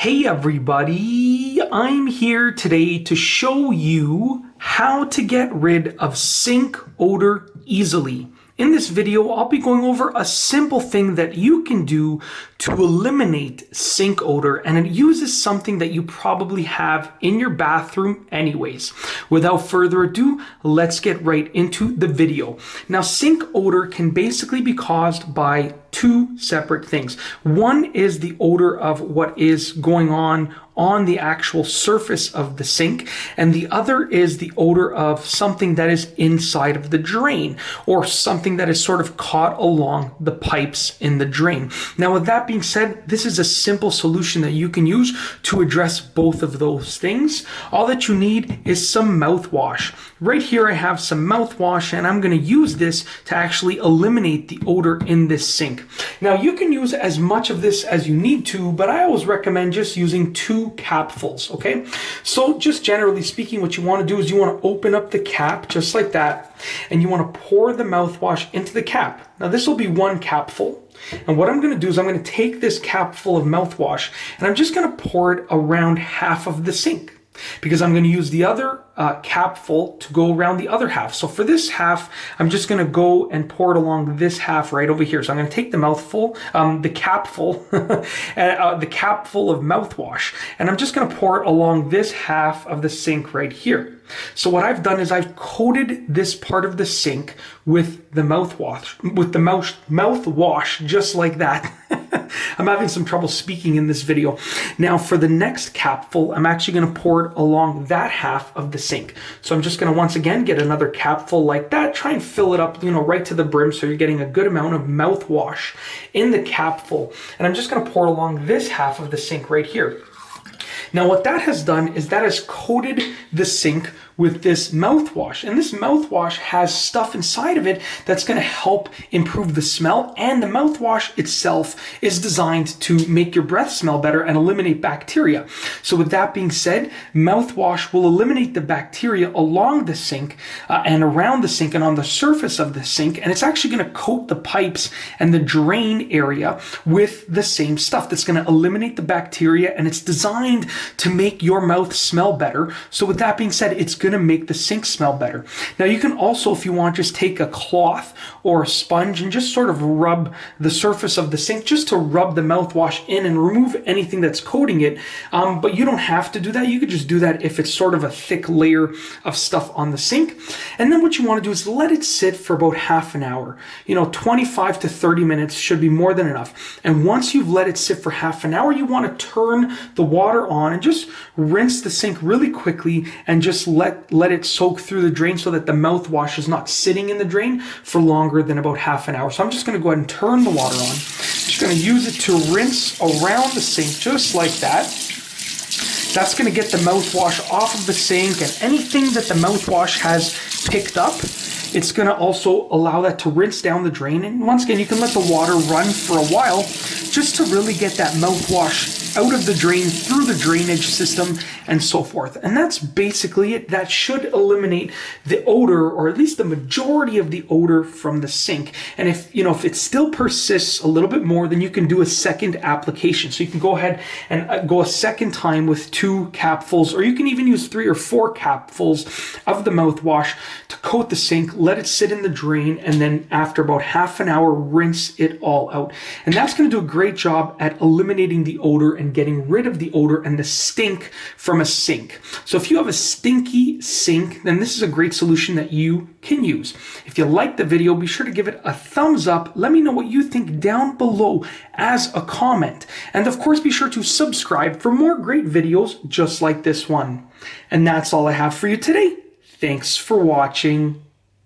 Hey everybody, I'm here today to show you how to get rid of sink odor easily. In this video, I'll be going over a simple thing that you can do to eliminate sink odor, and it uses something that you probably have in your bathroom anyways. Without further ado, let's get right into the video. Now, sink odor can basically be caused by two separate things. One is the odor of what is going on the actual surface of the sink, and the other is the odor of something that is inside of the drain, or something that is sort of caught along the pipes in the drain. Now, with that being said, this is a simple solution that you can use to address both of those things. All that you need is some mouthwash. Right here I have some mouthwash, and I'm going to use this to actually eliminate the odor in this sink. Now, you can use as much of this as you need to, but I always recommend just using 2 capfuls, okay? So just generally speaking, what you want to do is you want to open up the cap just like that, and you want to pour the mouthwash into the cap. Now, this will be 1 capful. And what I'm going to do is I'm going to take this cap full of mouthwash, and I'm just going to pour it around half of the sink, because I'm going to use the other capful to go around the other half. So for this half, I'm just going to go and pour it along this half right over here. So I'm going to take the capful, the capful of mouthwash, and I'm just going to pour it along this half of the sink right here. So what I've done is I've coated this part of the sink with the mouthwash, just like that. I'm having some trouble speaking in this video. Now, for the next capful, I'm actually going to pour it along that half of the sink. So I'm just going to once again get another capful like that, try and fill it up, right to the brim, so you're getting a good amount of mouthwash in the capful. And I'm just going to pour it along this half of the sink right here. Now, what that has done is that has coated the sink with this mouthwash, and this mouthwash has stuff inside of it that's going to help improve the smell, and the mouthwash itself is designed to make your breath smell better and eliminate bacteria. So with that being said, mouthwash will eliminate the bacteria along the sink and around the sink and on the surface of the sink, and it's actually going to coat the pipes and the drain area with the same stuff that's going to eliminate the bacteria, and it's designed to make your mouth smell better. So with that being said, it's going to make the sink smell better. Now, you can also, if you want, just take a cloth or a sponge and just sort of rub the surface of the sink, just to rub the mouthwash in and remove anything that's coating it. But you don't have to do that. You could just do that if it's sort of a thick layer of stuff on the sink. And then what you want to do is let it sit for about half an hour. 25 to 30 minutes should be more than enough. And once you've let it sit for half an hour, you want to turn the water on and just rinse the sink really quickly, and just let it soak through the drain so that the mouthwash is not sitting in the drain for longer than about half an hour. So I'm just going to go ahead and turn the water on. Just going to use it to rinse around the sink just like that. That's going to get the mouthwash off of the sink, and anything that the mouthwash has picked up, it's going to also allow that to rinse down the drain. And once again, you can let the water run for a while just to really get that mouthwash out of the drain, through the drainage system, and so forth. And that's basically it. That should eliminate the odor, or at least the majority of the odor from the sink. And if it still persists a little bit more, then you can do a second application. So you can go ahead and go a second time with 2 capfuls, or you can even use 3 or 4 capfuls of the mouthwash to coat the sink, let it sit in the drain, and then after about half an hour, rinse it all out. And that's going to do a great job at eliminating the odor and getting rid of the odor and the stink from a sink. So if you have a stinky sink, then this is a great solution that you can use. If you like the video, be sure to give it a thumbs up. Let me know what you think down below as a comment. And of course, be sure to subscribe for more great videos just like this one. And that's all I have for you today. Thanks for watching.